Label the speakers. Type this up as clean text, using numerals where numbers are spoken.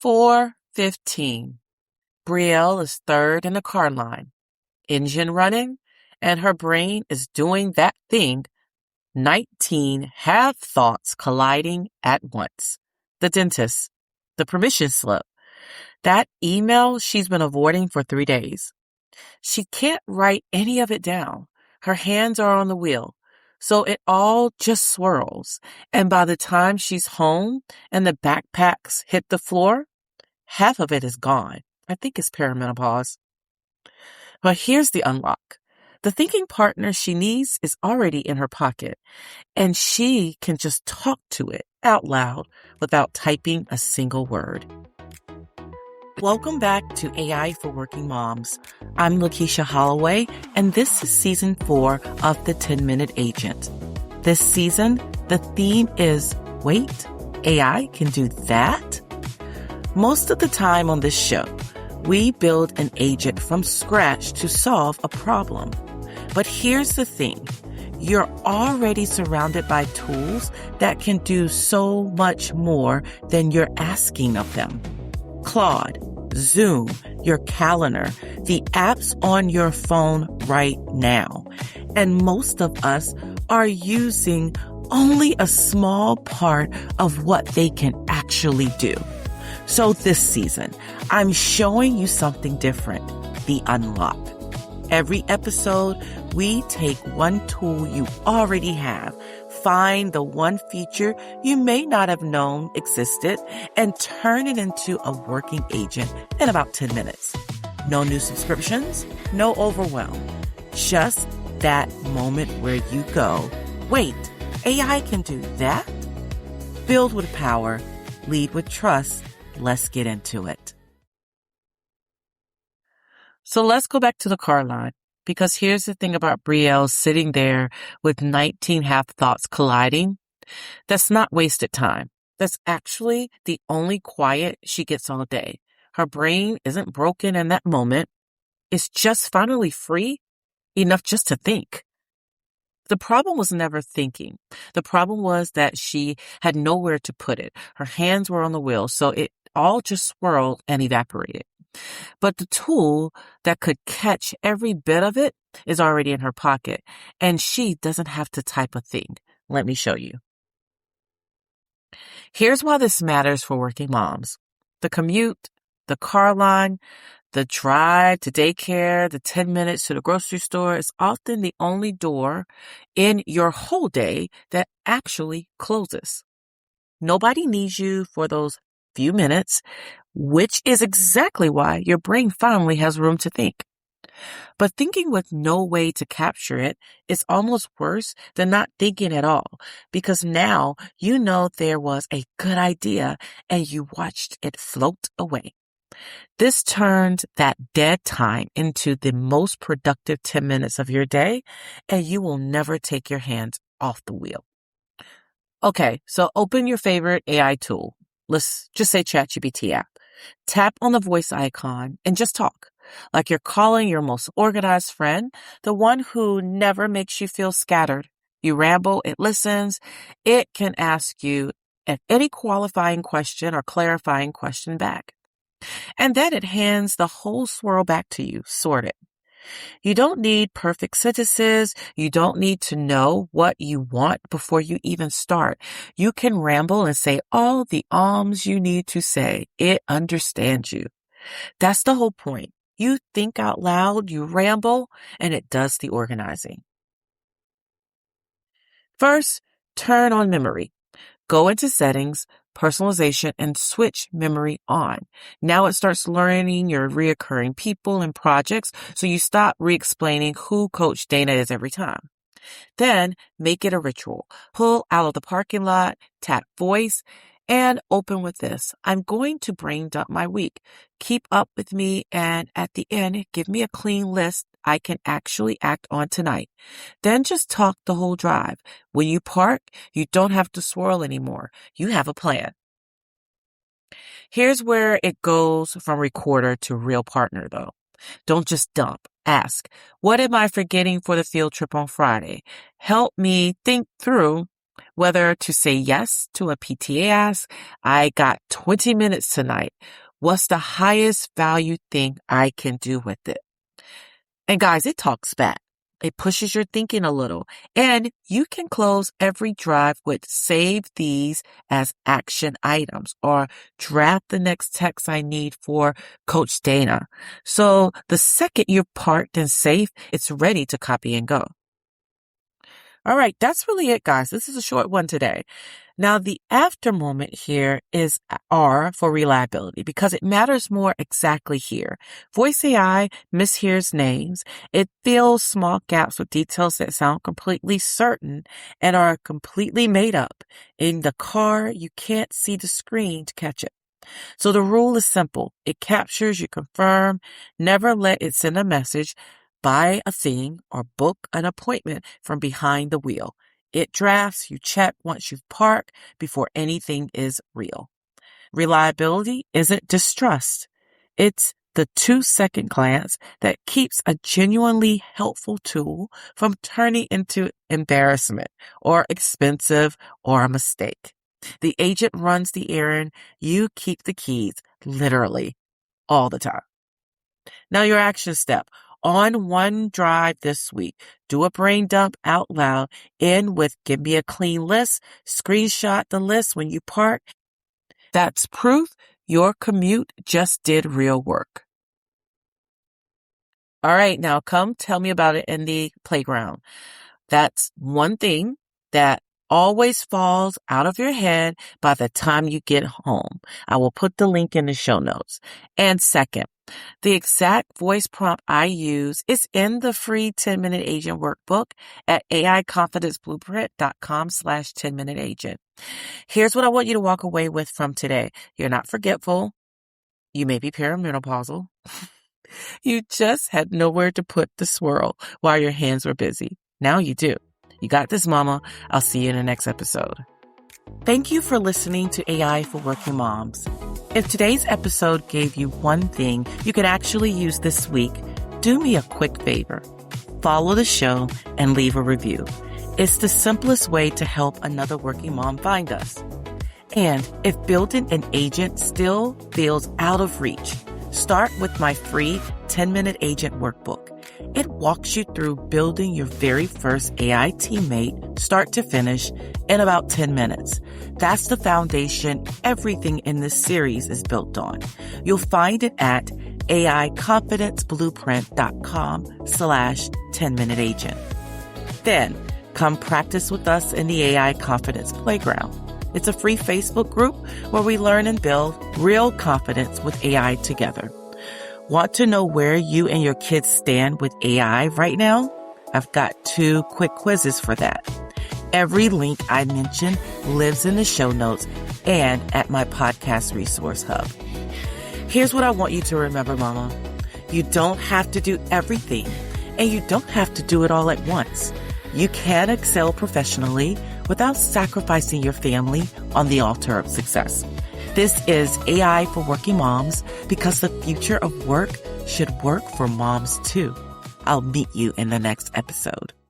Speaker 1: 4:15. Brielle is third in the car line. Engine running, and her brain is doing that thing. 19 have thoughts colliding at once. The dentist, the permission slip, that email she's been avoiding for 3 days. She can't write any of it down. Her hands are on the wheel. So it all just swirls. And by the time she's home and the backpacks hit the floor, half of it is gone. I think it's perimenopause. But here's the unlock. The thinking partner she needs is already in her pocket, and she can just talk to it out loud without typing a single word. Welcome back to AI for Working Moms. I'm Lakeisha Holloway, and this is Season 4 of the 10-Minute Agent. This season, the theme is, wait, AI can do that? Most of the time on this show, we build an agent from scratch to solve a problem. But here's the thing. You're already surrounded by tools that can do so much more than you're asking of them. Claude, Zoom, your calendar, the apps on your phone right now. And most of us are using only a small part of what they can actually do. So this season, I'm showing you something different, the unlock. Every episode, we take one tool you already have, find the one feature you may not have known existed, and turn it into a working agent in about 10 minutes. No new subscriptions, no overwhelm. Just that moment where you go, wait, AI can do that? Build with power, lead with trust. Let's get into it. So let's go back to the car line, because here's the thing about Brielle sitting there with 19 half thoughts colliding. That's not wasted time. That's actually the only quiet she gets all day. Her brain isn't broken in that moment. It's just finally free enough just to think. The problem was never thinking. The problem was that she had nowhere to put it. Her hands were on the wheel, so it all just swirled and evaporated. But the tool that could catch every bit of it is already in her pocket, and she doesn't have to type a thing. Let me show you. Here's why this matters for working moms. The commute, the car line, the drive to daycare, the 10 minutes to the grocery store is often the only door in your whole day that actually closes. Nobody needs you for those few minutes, which is exactly why your brain finally has room to think. But thinking with no way to capture it is almost worse than not thinking at all, because now you know there was a good idea and you watched it float away. This turned that dead time into the most productive 10 minutes of your day, and you will never take your hands off the wheel. Okay, so open your favorite AI tool. Let's just say ChatGPT app. Tap on the voice icon and just talk, like you're calling your most organized friend, the one who never makes you feel scattered. You ramble, it listens. It can ask you any qualifying question or clarifying question back. And then it hands the whole swirl back to you, sorted. You don't need perfect sentences. You don't need to know what you want before you even start. You can ramble and say all the ums you need to say. It understands you. That's the whole point. You think out loud, you ramble, and it does the organizing. First, turn on memory. Go into settings, personalization, and switch memory on. Now it starts learning your reoccurring people and projects, so you stop re-explaining who Coach Dana is every time. Then make it a ritual. Pull out of the parking lot, tap voice, and open with this. I'm going to brain dump my week. Keep up with me, and at the end, give me a clean list I can actually act on tonight. Then just talk the whole drive. When you park, you don't have to swirl anymore. You have a plan. Here's where it goes from recorder to real partner, though. Don't just dump. Ask, what am I forgetting for the field trip on Friday? Help me think through. Whether to say yes to a PTA ask, I got 20 minutes tonight. What's the highest value thing I can do with it? And guys, it talks back. It pushes your thinking a little. And you can close every drive with save these as action items or draft the next text I need for Coach Dana. So the second you're parked and safe, it's ready to copy and go. All right, that's really it, guys. This is a short one today. Now, the after moment here is R for reliability because it matters more exactly here. Voice AI mishears names. It fills small gaps with details that sound completely certain and are completely made up. In the car, you can't see the screen to catch it. So the rule is simple. It captures, you confirm, never let it send a message, buy a thing, or book an appointment from behind the wheel. It drafts, you check once you've parked before anything is real. Reliability isn't distrust. It's the 2-second glance that keeps a genuinely helpful tool from turning into embarrassment or expensive or a mistake. The agent runs the errand. You keep the keys, literally, all the time. Now your action step. On OneDrive this week, do a brain dump out loud. End with give me a clean list. Screenshot the list when you park. That's proof your commute just did real work. All right, now come tell me about it in the playground. That's one thing that always falls out of your head by the time you get home. I will put the link in the show notes. And second, the exact voice prompt I use is in the free 10-minute agent workbook at aiconfidenceblueprint.com/10-minute agent. Here's what I want you to walk away with from today. You're not forgetful. You may be perimenopausal. You just had nowhere to put the swirl while your hands were busy. Now you do. You got this, mama. I'll see you in the next episode. Thank you for listening to AI for Working Moms. If today's episode gave you one thing you could actually use this week, do me a quick favor. Follow the show and leave a review. It's the simplest way to help another working mom find us. And if building an agent still feels out of reach, start with my free 10-minute agent workbook. It walks you through building your very first AI teammate, start to finish, in about 10 minutes. That's the foundation everything in this series is built on. You'll find it at aiconfidenceblueprint.com/10-minute agent. Then, come practice with us in the AI Confidence Playground. It's a free Facebook group where we learn and build real confidence with AI together. Want to know where you and your kids stand with AI right now? I've got 2 quick quizzes for that. Every link I mention lives in the show notes and at my podcast resource hub. Here's what I want you to remember, Mama. You don't have to do everything, and you don't have to do it all at once. You can excel professionally without sacrificing your family on the altar of success. This is AI for Working Moms because the future of work should work for moms too. I'll meet you in the next episode.